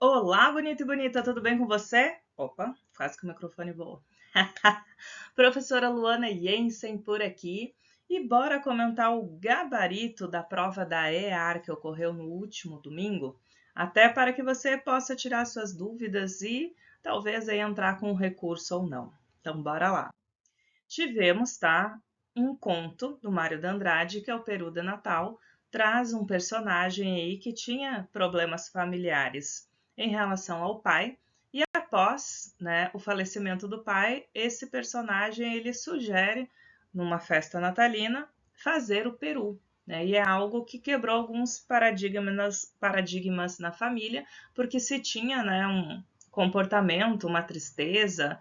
Olá, bonito e bonita, tudo bem com você? Opa, quase que o microfone voou. Professora Luana Jensen por aqui e bora comentar o gabarito da prova da EAR que ocorreu no último domingo, até para que você possa tirar suas dúvidas e talvez aí entrar com um recurso ou não. Então, bora lá. Tivemos, tá, um conto do Mário de Andrade, que é o Peru de Natal, traz um personagem aí que tinha problemas familiares em relação ao pai, e após, né, o falecimento do pai, esse personagem ele sugere, numa festa natalina, fazer o peru, né, e é algo que quebrou alguns paradigmas na família, porque se tinha, né, um comportamento, uma tristeza,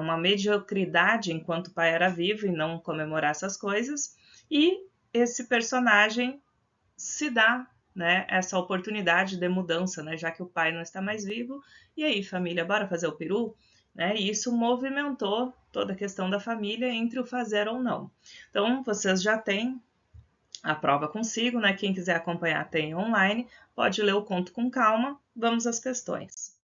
uma mediocridade enquanto o pai era vivo e não comemorar essas coisas, e esse personagem se dá, né, essa oportunidade de mudança, né, já que o pai não está mais vivo, e aí família, bora fazer o peru? Né, e isso movimentou toda a questão da família entre o fazer ou não. Então, vocês já têm a prova consigo, né? Quem quiser acompanhar tem online, pode ler o conto com calma. Vamos às questões.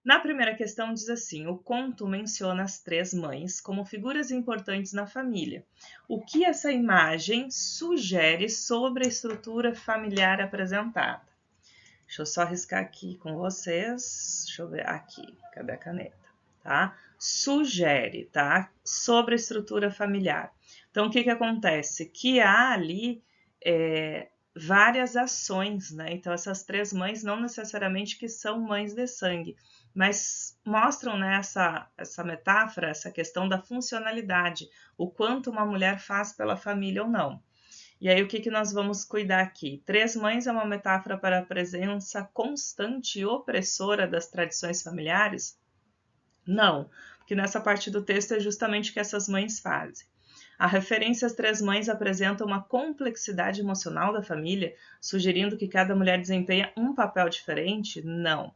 Na primeira questão diz assim: o conto menciona as três mães como figuras importantes na família. O que essa imagem sugere sobre a estrutura familiar apresentada? Deixa eu só riscar aqui com vocês. Deixa eu ver aqui. Cadê a caneta? Tá? Sugere, tá? Sobre a estrutura familiar. Então, o que acontece? Que há ali várias ações, né? Então, essas três mães não necessariamente que são mães de sangue, mas mostram, né, essa metáfora, essa questão da funcionalidade, o quanto uma mulher faz pela família ou não. E aí, o que nós vamos cuidar aqui? Três mães é uma metáfora para a presença constante e opressora das tradições familiares? Não, porque nessa parte do texto é justamente o que essas mães fazem. A referência às três mães apresenta uma complexidade emocional da família, sugerindo que cada mulher desempenha um papel diferente? Não.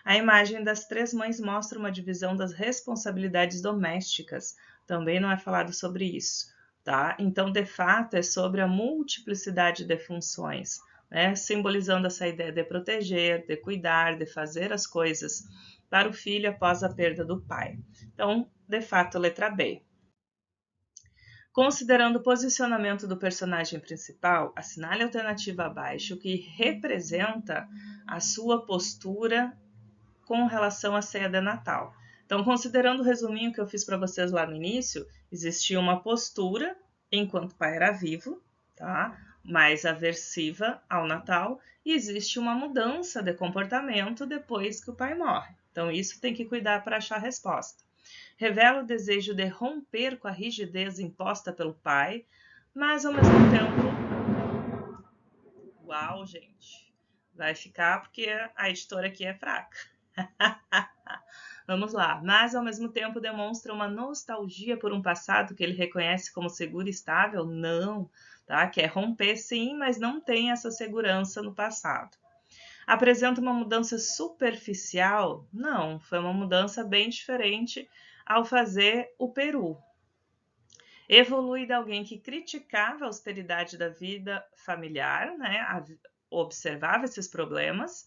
A imagem das três mães mostra uma divisão das responsabilidades domésticas. Também não é falado sobre isso, tá? Então, de fato, é sobre a multiplicidade de funções, né? Simbolizando essa ideia de proteger, de cuidar, de fazer as coisas para o filho após a perda do pai. Então, de fato, letra B. Considerando o posicionamento do personagem principal, assinale a alternativa abaixo que representa a sua postura com relação à ceia de Natal. Então, considerando o resuminho que eu fiz para vocês lá no início, existia uma postura enquanto o pai era vivo, tá? Mais aversiva ao Natal, e existe uma mudança de comportamento depois que o pai morre. Então, isso tem que cuidar para achar a resposta. Revela o desejo de romper com a rigidez imposta pelo pai, mas ao mesmo tempo... Uau, gente! Vai ficar porque a editora aqui é fraca. Vamos lá. Mas, ao mesmo tempo, demonstra uma nostalgia por um passado que ele reconhece como seguro e estável? Não, tá? Quer romper, sim, mas não tem essa segurança no passado. Apresenta uma mudança superficial? Não, foi uma mudança bem diferente ao fazer o peru. Evolui de alguém que criticava a austeridade da vida familiar, né? Observava esses problemas,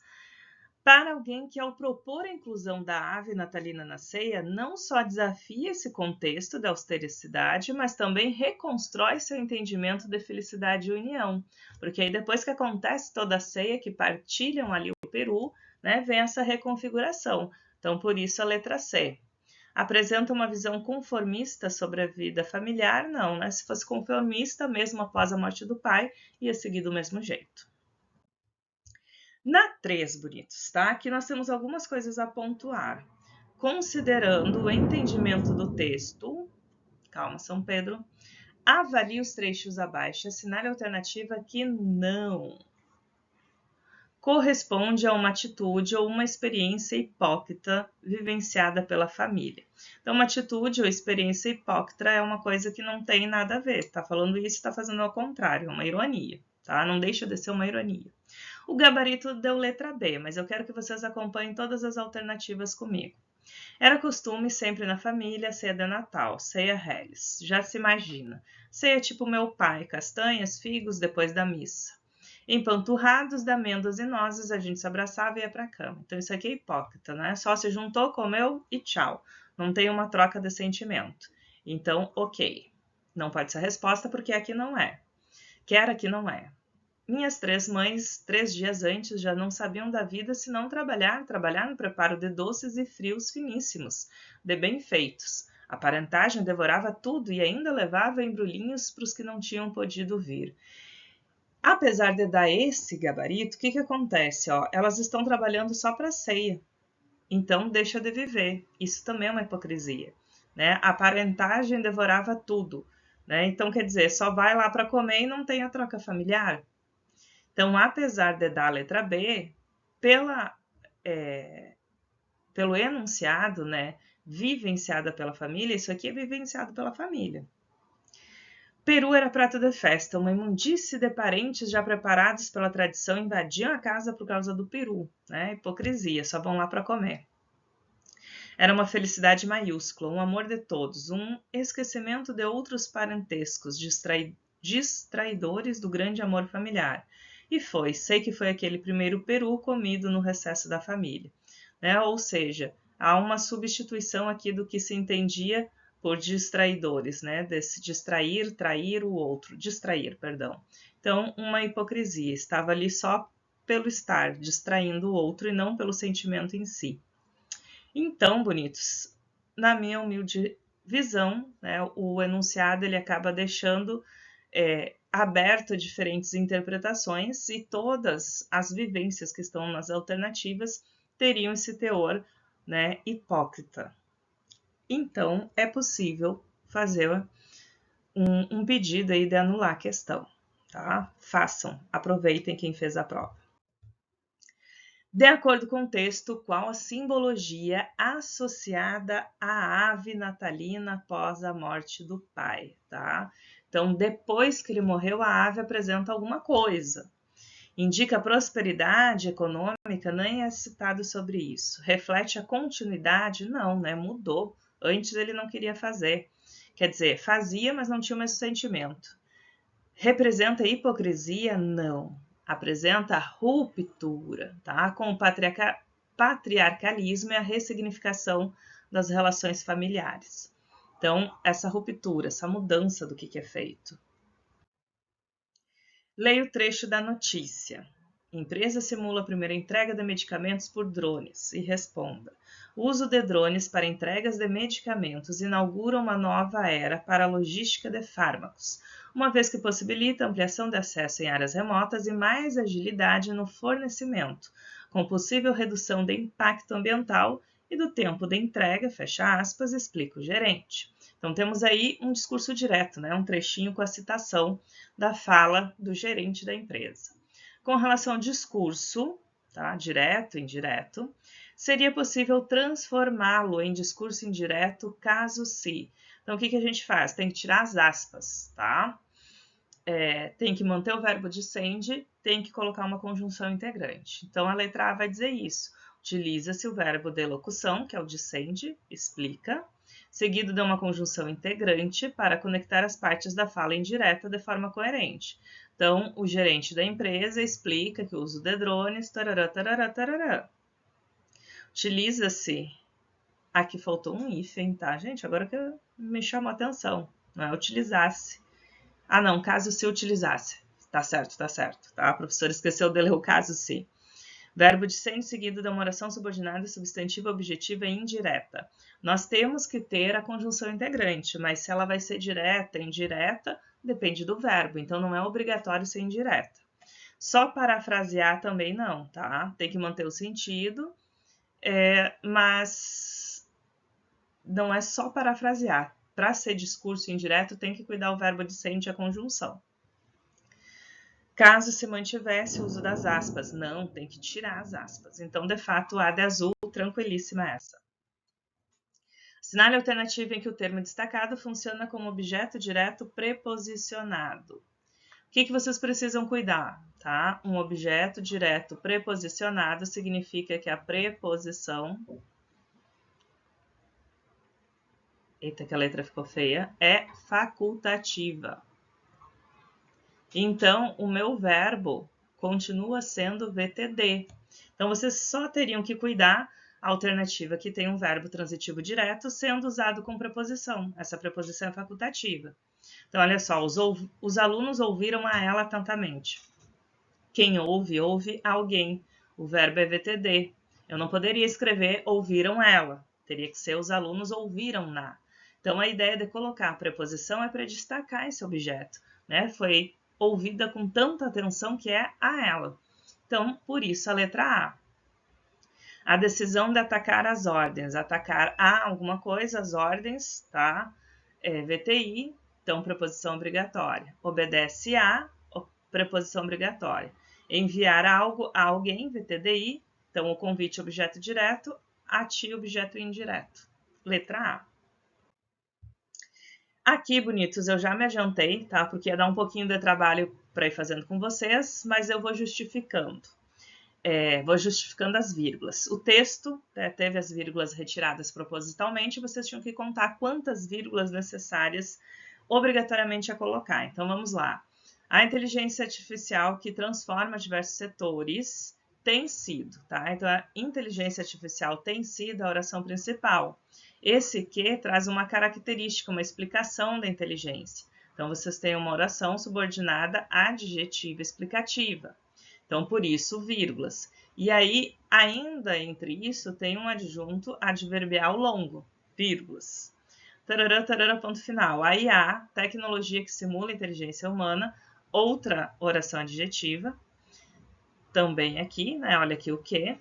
para alguém que, ao propor a inclusão da ave natalina na ceia, não só desafia esse contexto da austeridade, mas também reconstrói seu entendimento de felicidade e união. Porque aí depois que acontece toda a ceia, que partilham ali o peru, né, vem essa reconfiguração. Então, por isso a letra C. Apresenta uma visão conformista sobre a vida familiar? Não, né? Se fosse conformista, mesmo após a morte do pai, ia seguir do mesmo jeito. Na 3, bonitos, tá? Aqui nós temos algumas coisas a pontuar. Considerando o entendimento do texto, calma, São Pedro, avalie os trechos abaixo, assinale a alternativa que não corresponde a uma atitude ou uma experiência hipócrita vivenciada pela família. Então, uma atitude ou experiência hipócrita é uma coisa que não tem nada a ver. Tá falando isso, está fazendo ao contrário, é uma ironia, tá? Não deixa de ser uma ironia. O gabarito deu letra B, mas eu quero que vocês acompanhem todas as alternativas comigo. Era costume sempre na família ceia de Natal, ceia reles. Já se imagina. Ceia tipo meu pai, castanhas, figos depois da missa. Empanturrados, d'amêndoas e nozes, a gente se abraçava e ia para a cama. Então isso aqui é hipócrita, né? Só se juntou, comeu e tchau. Não tem uma troca de sentimento. Então, ok. Não pode ser a resposta porque aqui não é. Quer aqui não é. Minhas 3 mães, 3 dias antes, já não sabiam da vida senão trabalhar no preparo de doces e frios finíssimos, de bem feitos. A parentagem devorava tudo e ainda levava embrulhinhos para os que não tinham podido vir. Apesar de dar esse gabarito, o que acontece? Elas estão trabalhando só para a ceia, então deixa de viver. Isso também é uma hipocrisia, né? A parentagem devorava tudo, né? Então, quer dizer, só vai lá para comer e não tem a troca familiar. Então, apesar de dar a letra B, pelo enunciado, né, vivenciada pela família, isso aqui é vivenciado pela família. Peru era prato de festa, uma imundície de parentes já preparados pela tradição invadiam a casa por causa do peru, né? Hipocrisia, só vão lá para comer. Era uma felicidade maiúscula, um amor de todos, um esquecimento de outros parentescos, distraidores do grande amor familiar. E sei que foi aquele primeiro peru comido no recesso da família, né? Ou seja, há uma substituição aqui do que se entendia por distraidores, né? Desse distrair, trair o outro, distrair, perdão. Então, uma hipocrisia, estava ali só pelo estar, distraindo o outro e não pelo sentimento em si. Então, bonitos, na minha humilde visão, né, o enunciado ele acaba deixando aberto a diferentes interpretações e todas as vivências que estão nas alternativas teriam esse teor, né, hipócrita. Então, é possível fazer um pedido aí de anular a questão, tá? Façam, aproveitem quem fez a prova. De acordo com o texto, qual a simbologia associada à ave natalina após a morte do pai, tá? Então, depois que ele morreu, a ave apresenta alguma coisa. Indica prosperidade econômica, nem é citado sobre isso. Reflete a continuidade? Não, né? Mudou. Antes ele não queria fazer. Quer dizer, fazia, mas não tinha o mesmo sentimento. Representa hipocrisia? Não. Apresenta ruptura, tá? Com o patriarcalismo e a ressignificação das relações familiares. Então, essa ruptura, essa mudança do que é feito. Leia o trecho da notícia. Empresa simula a primeira entrega de medicamentos por drones e responda. O uso de drones para entregas de medicamentos inaugura uma nova era para a logística de fármacos, uma vez que possibilita ampliação de acesso em áreas remotas e mais agilidade no fornecimento, com possível redução de impacto ambiental e do tempo de entrega, fecha aspas, explica o gerente. Então, temos aí um discurso direto, né? Um trechinho com a citação da fala do gerente da empresa. Com relação ao discurso, tá? Direto e indireto, seria possível transformá-lo em discurso indireto caso se. Então, o que a gente faz? Tem que tirar as aspas, tá? Tem que manter o verbo dicende, tem que colocar uma conjunção integrante. Então, a letra A vai dizer isso. Utiliza-se o verbo de locução, que é o dicende, explica, seguido de uma conjunção integrante para conectar as partes da fala indireta de forma coerente. Então, o gerente da empresa explica que o uso de drones, tarará, tarará, tarará. Utiliza-se... Aqui faltou um hífen, tá, gente? Agora que me chamou a atenção. Não é utilizasse. Ah, não, caso se utilizasse. Tá certo, tá? A professora esqueceu de ler o caso se. Verbo de ser seguido de uma oração subordinada substantiva objetiva e indireta. Nós temos que ter a conjunção integrante, mas se ela vai ser direta, indireta, depende do verbo, então não é obrigatório ser indireta. Só parafrasear também não, tá? Tem que manter o sentido, mas não é só parafrasear. Para ser discurso indireto, tem que cuidar o verbo de ser e a conjunção. Caso se mantivesse o uso das aspas, não, tem que tirar as aspas. Então, de fato, A de azul, tranquilíssima essa. Assinale a alternativa em que o termo destacado funciona como objeto direto preposicionado. O que vocês precisam cuidar, tá? Um objeto direto preposicionado significa que a preposição... Eita, que a letra ficou feia. É facultativa. Então, o meu verbo, continua sendo VTD. Então, vocês só teriam que cuidar a alternativa que tem um verbo transitivo direto sendo usado com preposição. Essa preposição é facultativa. Então, olha só, os alunos ouviram a ela atentamente. Quem ouve, ouve alguém. O verbo é VTD. Eu não poderia escrever ouviram ela. Teria que ser os alunos ouviram-na. Então, a ideia de colocar a preposição é para destacar esse objeto, né? Foi ouvida com tanta atenção que é a ela. Então, por isso, a letra A. A decisão de atacar as ordens. Atacar a alguma coisa, as ordens, tá? É VTI, então preposição obrigatória. Obedece a, preposição obrigatória. Enviar algo a alguém, VTDI, então o convite objeto direto, a ti objeto indireto. Letra A. Aqui, bonitos, eu já me adiantei, tá? Porque ia dar um pouquinho de trabalho para ir fazendo com vocês, mas eu vou justificando. Vou justificando as vírgulas. O texto teve as vírgulas retiradas propositalmente, vocês tinham que contar quantas vírgulas necessárias obrigatoriamente a colocar. Então, vamos lá. A inteligência artificial que transforma diversos setores tem sido, tá? Então, a inteligência artificial tem sido a oração principal. Esse que traz uma característica, uma explicação da inteligência. Então, vocês têm uma oração subordinada adjetiva explicativa. Então, por isso, vírgulas. E aí, ainda entre isso, tem um adjunto adverbial longo, vírgulas. Tarará, tarará, ponto final. A IA, tecnologia que simula a inteligência humana, outra oração adjetiva, também aqui, né? Olha aqui o que,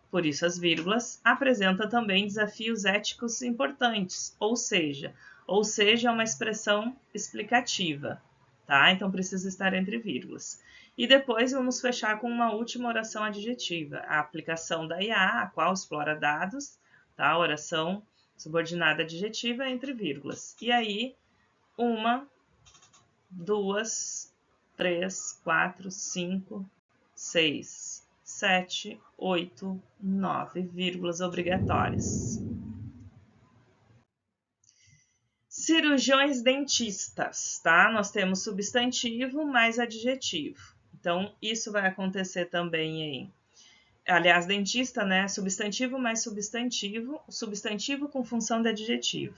por isso as vírgulas, apresenta também desafios éticos importantes, ou seja é uma expressão explicativa, tá? Então precisa estar entre vírgulas. E depois vamos fechar com uma última oração adjetiva, a aplicação da IA, a qual explora dados, tá? Oração subordinada adjetiva entre vírgulas. E aí, 1, 2, 3, 4, 5, 6, 7, 8, 9 vírgulas obrigatórias. Cirurgiões dentistas, tá? Nós temos substantivo mais adjetivo. Então, isso vai acontecer também em... Aliás, dentista, né? Substantivo mais substantivo, substantivo com função de adjetivo.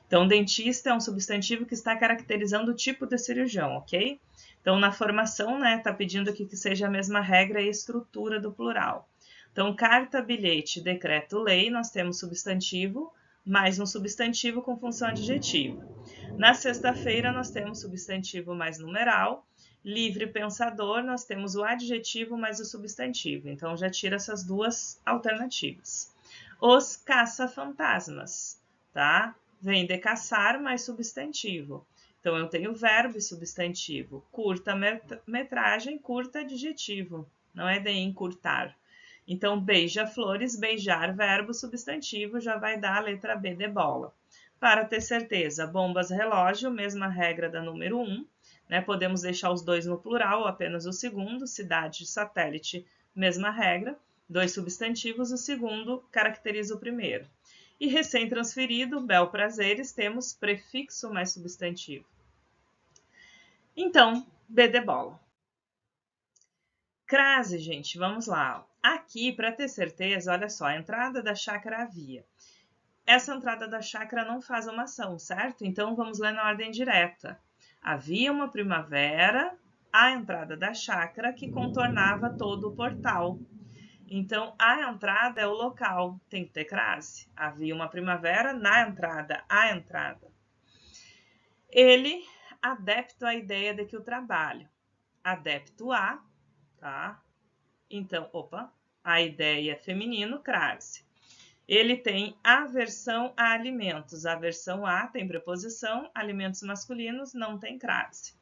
Então, dentista é um substantivo que está caracterizando o tipo de cirurgião, ok? Então, na formação, né, tá pedindo aqui que seja a mesma regra e estrutura do plural. Então, carta, bilhete, decreto, lei, nós temos substantivo mais um substantivo com função adjetiva. Na sexta-feira, nós temos substantivo mais numeral. Livre pensador, nós temos o adjetivo mais o substantivo. Então, já tira essas duas alternativas. Os caça-fantasmas, tá? Vem de caçar mais substantivo. Então, eu tenho verbo e substantivo. Curta-metragem, curta adjetivo. Não é de encurtar. Então, beija-flores, beijar, verbo, substantivo, já vai dar a letra B de bola. Para ter certeza, bombas, relógio, mesma regra da número 1. Né? Podemos deixar os dois no plural ou apenas o segundo. Cidade, satélite, mesma regra. 2 substantivos, o segundo caracteriza o primeiro. E recém-transferido, bel prazeres, temos prefixo mais substantivo. Então, B de bola. Crase, gente, vamos lá. Aqui, para ter certeza, olha só, a entrada da chácara havia. Essa entrada da chácara não faz uma ação, certo? Então, vamos ler na ordem direta. Havia uma primavera, a entrada da chácara que contornava todo o portal. Então, a entrada é o local, tem que ter crase. Havia uma primavera na entrada, a entrada. Ele, adepto à ideia de que o trabalho. Adepto a, tá? Então, a ideia é feminino, crase. Ele tem aversão a alimentos. Aversão a tem preposição, alimentos masculinos não tem crase.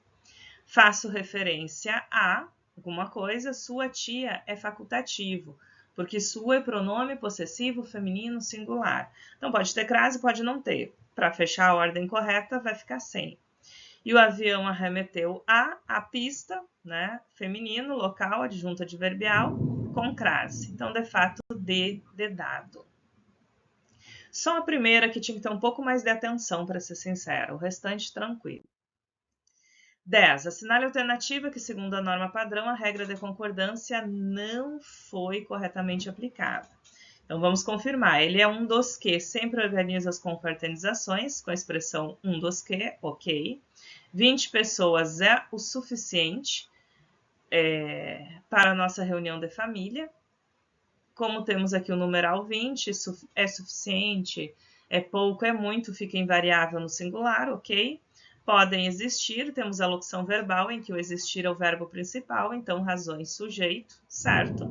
Faço referência a alguma coisa, sua tia é facultativo, porque sua é pronome possessivo feminino singular. Então, pode ter crase, pode não ter. Para fechar a ordem correta, vai ficar sem. E o avião arremeteu a pista, né? Feminino, local, adjunto adverbial, com crase. Então, de fato, de dado. Só a primeira que tinha que ter um pouco mais de atenção, para ser sincera. O restante, tranquilo. 10. Assinale a alternativa que, segundo a norma padrão, a regra de concordância não foi corretamente aplicada. Então, vamos confirmar. Ele é um dos que sempre organiza as confraternizações, com a expressão um dos que, ok. 20 pessoas é o suficiente para a nossa reunião de família. Como temos aqui o numeral 20, é suficiente, é pouco, é muito, fica invariável no singular, ok? Podem existir, temos a locução verbal em que o existir é o verbo principal, então razões, sujeito, certo?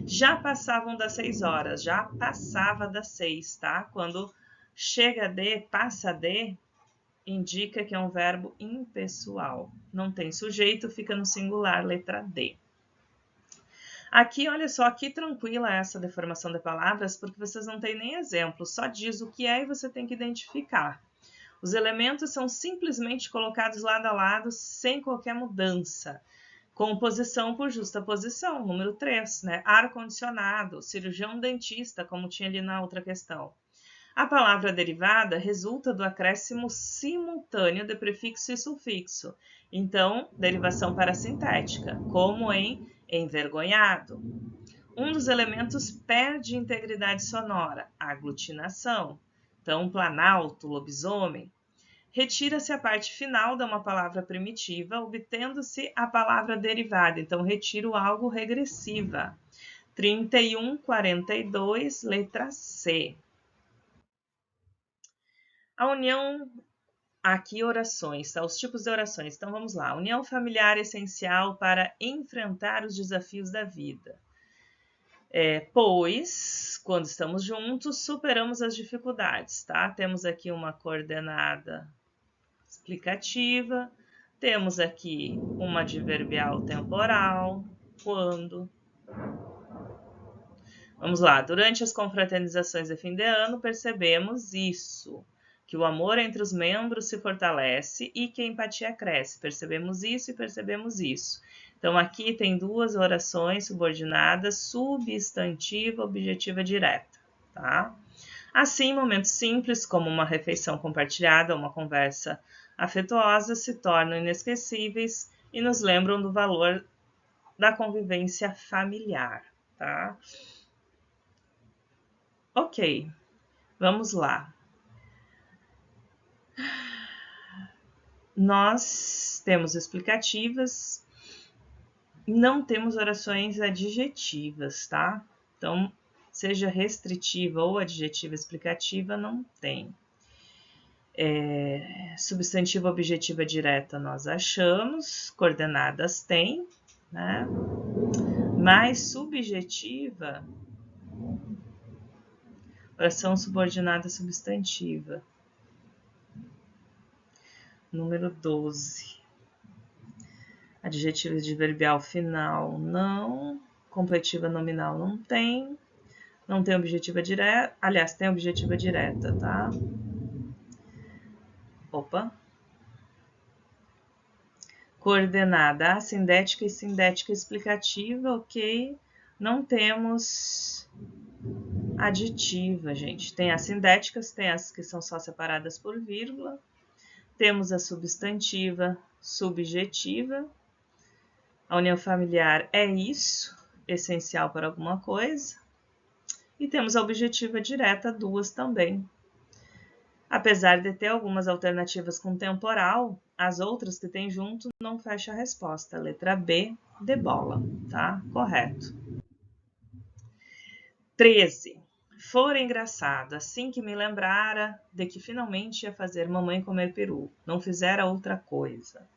Já passavam das 6 horas, já passava das 6, tá? Quando chega de, passa de, indica que é um verbo impessoal. Não tem sujeito, fica no singular, letra D. Aqui, olha só, que tranquila essa deformação de palavras, porque vocês não têm nem exemplo, só diz o que é e você tem que identificar. Os elementos são simplesmente colocados lado a lado, sem qualquer mudança. Composição por justaposição, número 3, né? Ar-condicionado, cirurgião dentista, como tinha ali na outra questão. A palavra derivada resulta do acréscimo simultâneo de prefixo e sufixo. Então, derivação parasintética, como em envergonhado. Um dos elementos perde integridade sonora, aglutinação. Então, planalto, lobisomem. Retira-se a parte final de uma palavra primitiva, obtendo-se a palavra derivada. Então, retiro algo regressiva. 3142, letra C. A união, aqui orações, tá? Os tipos de orações. Então, vamos lá. União familiar essencial para enfrentar os desafios da vida. Pois, quando estamos juntos, superamos as dificuldades, tá? Temos aqui uma coordenada explicativa, temos aqui uma adverbial temporal, quando. Vamos lá, durante as confraternizações de fim de ano, percebemos isso, que o amor entre os membros se fortalece e que a empatia cresce. Percebemos isso e percebemos isso. Então, aqui tem duas orações subordinadas, substantiva, objetiva direta, tá? Assim, momentos simples, como uma refeição compartilhada, uma conversa afetuosa, se tornam inesquecíveis e nos lembram do valor da convivência familiar, tá? Ok, vamos lá. Nós temos explicativas, não temos orações adjetivas, tá? Então, seja restritiva ou adjetiva explicativa, não tem. Substantiva objetiva direta nós achamos, coordenadas tem, né? Mas subjetiva, oração subordinada substantiva. Número 12. Adjetiva adverbial final, não. Completiva nominal, não tem. Não tem objetiva direta. Aliás, tem objetiva direta, tá? Opa. Coordenada assindética e sindética explicativa, ok. Não temos aditiva, gente. Tem as sindéticas, tem as que são só separadas por vírgula. Temos a substantiva subjetiva. A união familiar é isso, essencial para alguma coisa. E temos a objetiva direta, duas também. Apesar de ter algumas alternativas com temporal, as outras que tem junto não fecha a resposta. Letra B, de bola, tá? Correto. 13. For engraçado, assim que me lembrara de que finalmente ia fazer mamãe comer peru. Não fizera outra coisa.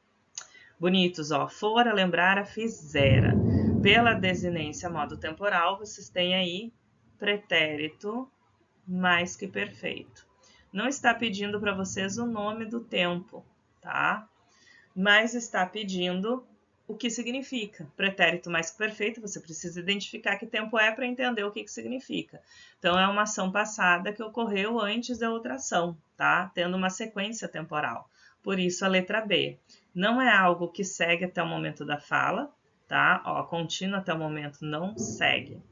Bonitos, ó. Fora, lembrara, fizera. Pela desinência modo temporal, vocês têm aí pretérito mais que perfeito. Não está pedindo para vocês o nome do tempo, tá? Mas está pedindo o que significa. Pretérito mais que perfeito, você precisa identificar que tempo é para entender o que significa. Então, é uma ação passada que ocorreu antes da outra ação, tá? Tendo uma sequência temporal. Por isso, a letra B. Não é algo que segue até o momento da fala, tá? Ó, contínuo até o momento não segue.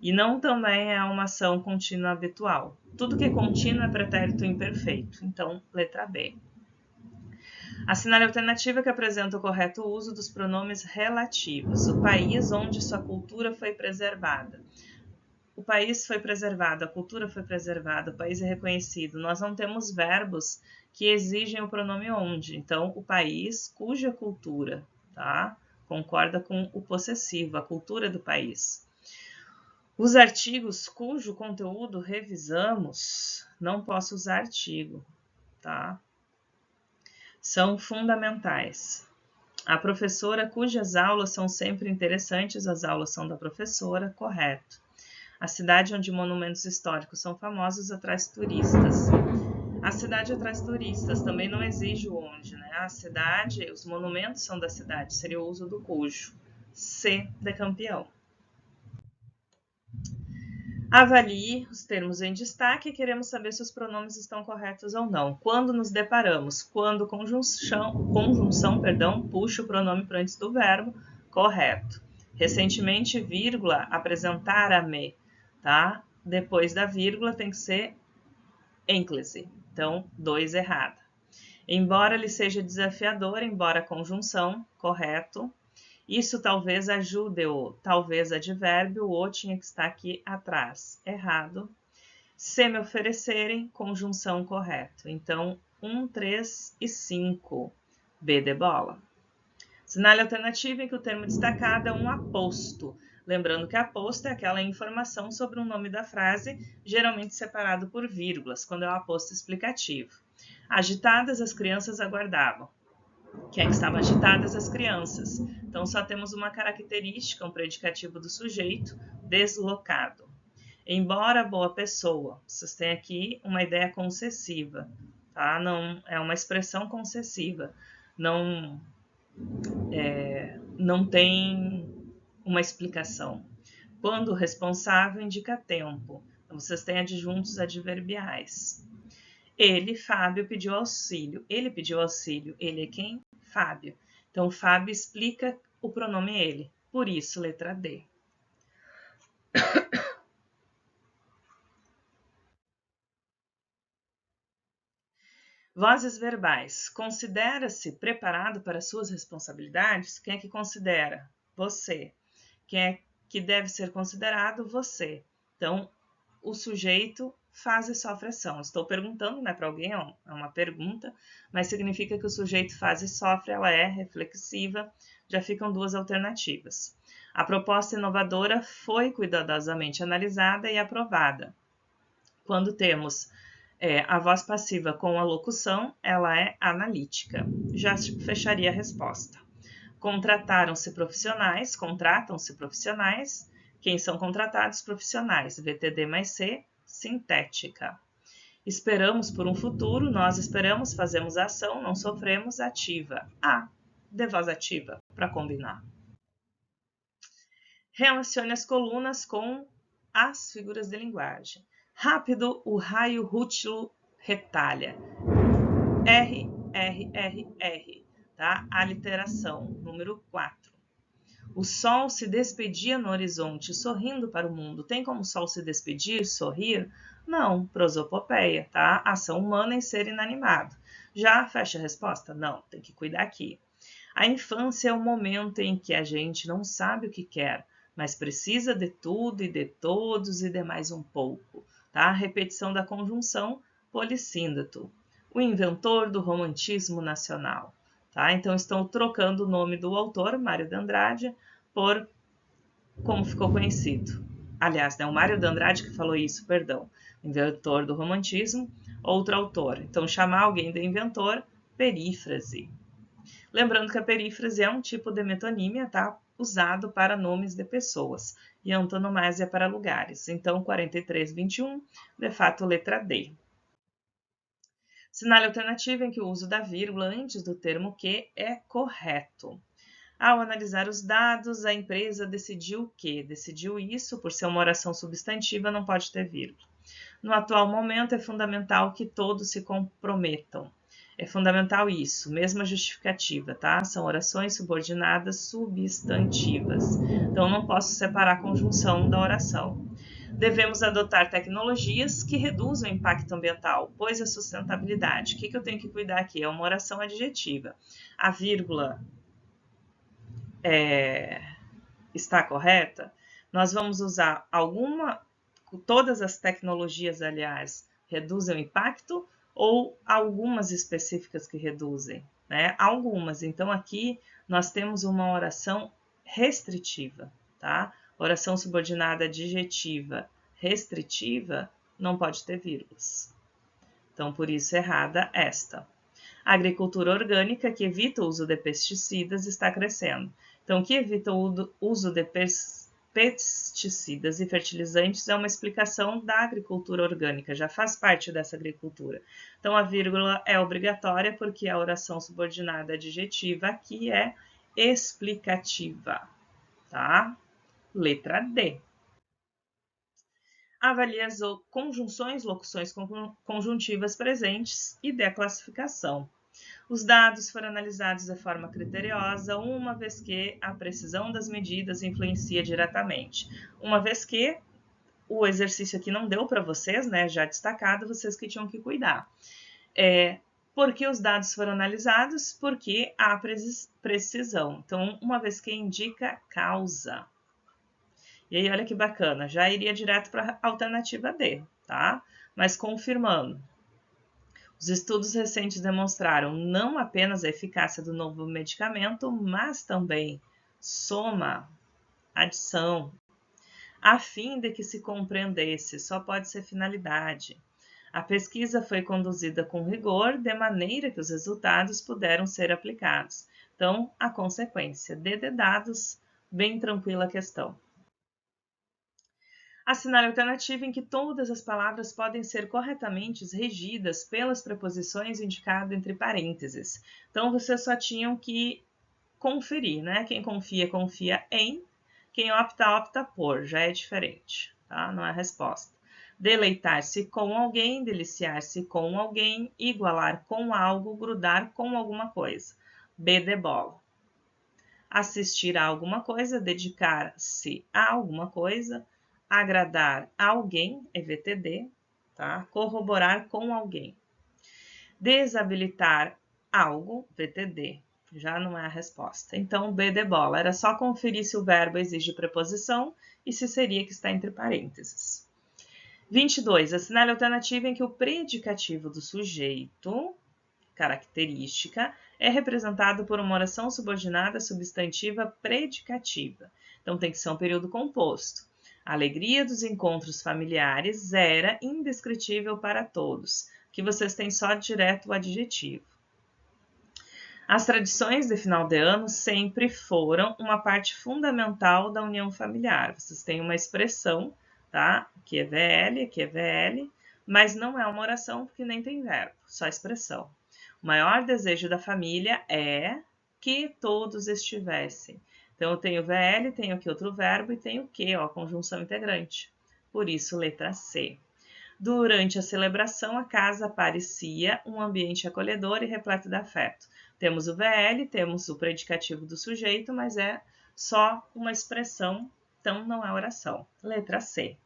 E não também é uma ação contínua habitual. Tudo que é contínuo é pretérito imperfeito. Então, letra B. Assinale a alternativa que apresenta o correto uso dos pronomes relativos. O país onde sua cultura foi preservada. O país foi preservado, a cultura foi preservada, o país é reconhecido. Nós não temos verbos que exigem o pronome onde. Então, o país cuja cultura, tá? Concorda com o possessivo, a cultura do país. Os artigos cujo conteúdo revisamos, não posso usar artigo, tá? São fundamentais. A professora cujas aulas são sempre interessantes, as aulas são da professora, correto. A cidade onde monumentos históricos são famosos atrai turistas. A cidade atrai turistas, também não exige o onde, né? A cidade, os monumentos são da cidade, seria o uso do cujo. C de campeão. Avalie os termos em destaque e queremos saber se os pronomes estão corretos ou não. Quando nos deparamos? Quando conjunção, puxa o pronome para antes do verbo, correto. Recentemente, vírgula, apresentara-me, tá? Depois da vírgula tem que ser ênclise. Então, 2 errada. Embora lhe seja desafiador, embora conjunção, correto. Isso talvez ajude-o, talvez advérbio, o tinha que estar aqui atrás, errado. Se me oferecerem, conjunção correto. Então, 1, 3 e 5, B de bola. Sinale alternativa em que o termo destacado é um aposto. Lembrando que aposto é aquela informação sobre o nome da frase, geralmente separado por vírgulas, quando é um aposto explicativo. Agitadas, as crianças aguardavam. Quem é que estavam agitadas? As crianças. Então, só temos uma característica, um predicativo do sujeito, deslocado. Embora boa pessoa, vocês têm aqui uma ideia concessiva, tá? Não, é uma expressão concessiva, não tem uma explicação. Quando responsável indica tempo, então vocês têm adjuntos adverbiais. Ele, Fábio, pediu auxílio. Ele pediu auxílio. Ele é quem? Fábio. Então, Fábio explica o pronome ele. Por isso, letra D. Vozes verbais. Considera-se preparado para suas responsabilidades? Quem é que considera? Você. Quem é que deve ser considerado? Você. Então, o sujeito faz e sofre ação. Estou perguntando, né, para alguém, é uma pergunta, mas significa que o sujeito faz e sofre, ela é reflexiva, já ficam 2 alternativas. A proposta inovadora foi cuidadosamente analisada e aprovada. Quando temos a voz passiva com a locução, ela é analítica. Já fecharia a resposta. Contratam-se profissionais. Quem são contratados? Profissionais. VTD mais C, sintética. Esperamos por um futuro, nós esperamos, fazemos ação, não sofremos, ativa. A, de voz ativa, para combinar. Relacione as colunas com as figuras de linguagem. Rápido, o raio rútilo retalha. R, R, R, R. Tá? Aliteração, número 4. O sol se despedia no horizonte, sorrindo para o mundo. Tem como o sol se despedir, sorrir? Não, prosopopeia, tá? Ação humana em ser inanimado. Já fecha a resposta? Não, tem que cuidar aqui. A infância é o momento em que a gente não sabe o que quer, mas precisa de tudo e de todos e de mais um pouco, tá? Repetição da conjunção polissíndato. O inventor do romantismo nacional. Tá? Então, estão trocando o nome do autor, Mário de Andrade, por como ficou conhecido. Aliás, é o Mário de Andrade que falou isso, perdão. Inventor do romantismo, outro autor. Então, chamar alguém de inventor, perífrase. Lembrando que a perífrase é um tipo de metonímia, tá? Usado para nomes de pessoas e antonomásia para lugares. Então, 4321, de fato, letra D. Sinal alternativo em que o uso da vírgula antes do termo que é correto. Ao analisar os dados, a empresa decidiu que decidiu isso, por ser uma oração substantiva, não pode ter vírgula. No atual momento, é fundamental que todos se comprometam. É fundamental isso, mesma justificativa, tá? São orações subordinadas substantivas. Então, não posso separar a conjunção da oração. Devemos adotar tecnologias que reduzam o impacto ambiental, pois a sustentabilidade. O que eu tenho que cuidar aqui? É uma oração adjetiva. A vírgula está correta? Nós vamos usar todas as tecnologias, aliás, reduzem o impacto ou algumas específicas que reduzem, né? Algumas. Então, aqui nós temos uma oração restritiva, tá? Oração subordinada adjetiva restritiva não pode ter vírgulas. Então, por isso, errada esta. A agricultura orgânica, que evita o uso de pesticidas, está crescendo. Então, que evita o uso de pesticidas e fertilizantes é uma explicação da agricultura orgânica, já faz parte dessa agricultura. Então, a vírgula é obrigatória porque a oração subordinada adjetiva aqui é explicativa, tá? Letra D. Avalie as conjunções, locuções conjuntivas presentes e dê a classificação. Os dados foram analisados de forma criteriosa, uma vez que a precisão das medidas influencia diretamente. Uma vez que o exercício aqui não deu para vocês, né, já destacado, vocês que tinham que cuidar. Por que os dados foram analisados? Porque há precisão. Então, uma vez que indica causa. E aí, olha que bacana, já iria direto para a alternativa D, tá? Mas confirmando. Os estudos recentes demonstraram não apenas a eficácia do novo medicamento, mas também soma, adição, a fim de que se compreendesse, só pode ser finalidade. A pesquisa foi conduzida com rigor, de maneira que os resultados puderam ser aplicados. Então, a consequência, D de dados, bem tranquila a questão. Assinale a alternativa em que todas as palavras podem ser corretamente regidas pelas preposições indicadas entre parênteses. Então, vocês só tinham que conferir, né? Quem confia, confia em. Quem opta, opta por. Já é diferente, tá? Não é a resposta. Deleitar-se com alguém, deliciar-se com alguém, igualar com algo, grudar com alguma coisa. B de bola. Assistir a alguma coisa, dedicar-se a alguma coisa, agradar a alguém, EVTD, tá? Corroborar com alguém. Desabilitar algo, VTD, já não é a resposta. Então, B de bola, era só conferir se o verbo exige preposição e se seria que está entre parênteses. 22. Assinale a alternativa em que o predicativo do sujeito, característica, é representado por uma oração subordinada substantiva predicativa. Então, tem que ser um período composto. A alegria dos encontros familiares era indescritível para todos, que vocês têm só direto o adjetivo. As tradições de final de ano sempre foram uma parte fundamental da união familiar. Vocês têm uma expressão, tá? Aqui é VL, aqui é VL, mas não é uma oração porque nem tem verbo, só expressão. O maior desejo da família é que todos estivessem. Então, eu tenho VL, tenho aqui outro verbo e tenho que, ó, conjunção integrante. Por isso, letra C. Durante a celebração, a casa parecia um ambiente acolhedor e repleto de afeto. Temos o VL, temos o predicativo do sujeito, mas é só uma expressão, então não é oração. Letra C.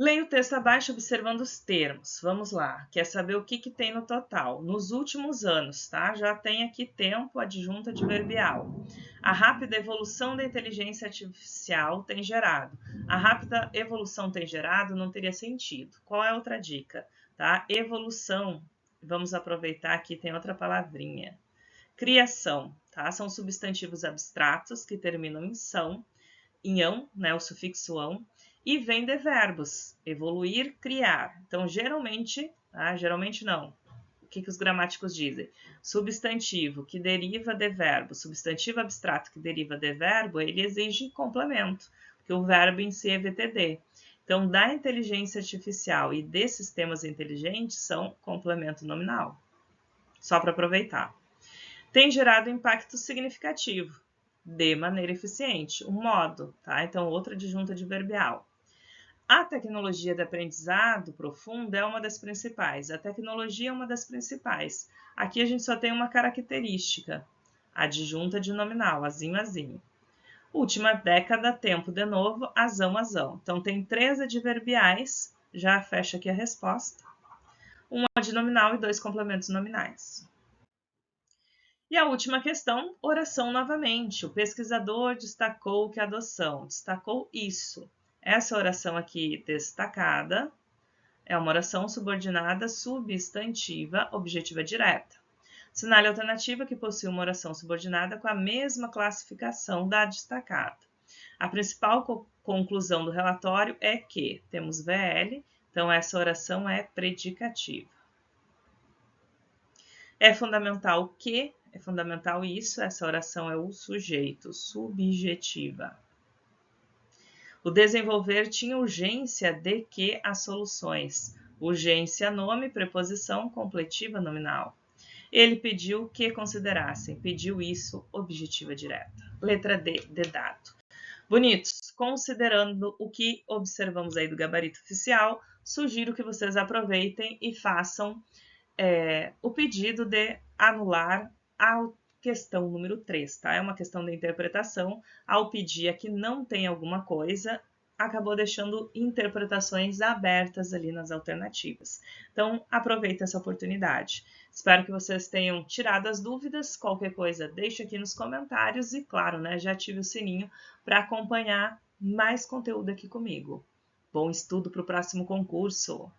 Leia o texto abaixo observando os termos. Vamos lá. Quer saber o que tem no total? Nos últimos anos, tá? Já tem aqui tempo, adjunta adverbial. A rápida evolução da inteligência artificial tem gerado. A rápida evolução tem gerado não teria sentido. Qual é a outra dica? Tá? Evolução. Vamos aproveitar aqui, tem outra palavrinha. Criação, tá? São substantivos abstratos que terminam em são, em ão, né? O sufixo ão. E vem de verbos, evoluir, criar. Então, geralmente, tá? Geralmente não. O que os gramáticos dizem? Substantivo que deriva de verbo, substantivo abstrato que deriva de verbo, ele exige complemento, porque o verbo em si é VTD. Então, da inteligência artificial e de sistemas inteligentes são complemento nominal. Só para aproveitar. Tem gerado impacto significativo, de maneira eficiente, o modo, tá? Então, outra adjunta adverbial. A tecnologia de aprendizado profundo é uma das principais. A tecnologia é uma das principais. Aqui a gente só tem uma característica, adjunta de nominal, azinho, azinho. Última década, tempo de novo, azão, azão. Então, tem 3 adverbiais, já fecha aqui a resposta. Um adnominal e 2 complementos nominais. E a última questão, oração novamente. O pesquisador destacou que a adoção, destacou isso. Essa oração aqui destacada é uma oração subordinada substantiva objetiva direta. Sinale alternativa que possui uma oração subordinada com a mesma classificação da destacada. A principal conclusão do relatório é que temos VL, então essa oração é predicativa. É fundamental que, é fundamental isso, essa oração é o sujeito, subjetiva. O desenvolver tinha urgência de que as soluções. Urgência, nome, preposição, completiva, nominal. Ele pediu que considerassem. Pediu isso, objetiva direta. Letra D, de dado. Bonitos, considerando o que observamos aí do gabarito oficial, sugiro que vocês aproveitem e façam o pedido de anular a questão número 3, tá? É uma questão de interpretação. Ao pedir aqui não tem alguma coisa, acabou deixando interpretações abertas ali nas alternativas. Então, aproveita essa oportunidade. Espero que vocês tenham tirado as dúvidas. Qualquer coisa, deixa aqui nos comentários e, claro, né, já ative o sininho para acompanhar mais conteúdo aqui comigo. Bom estudo para o próximo concurso!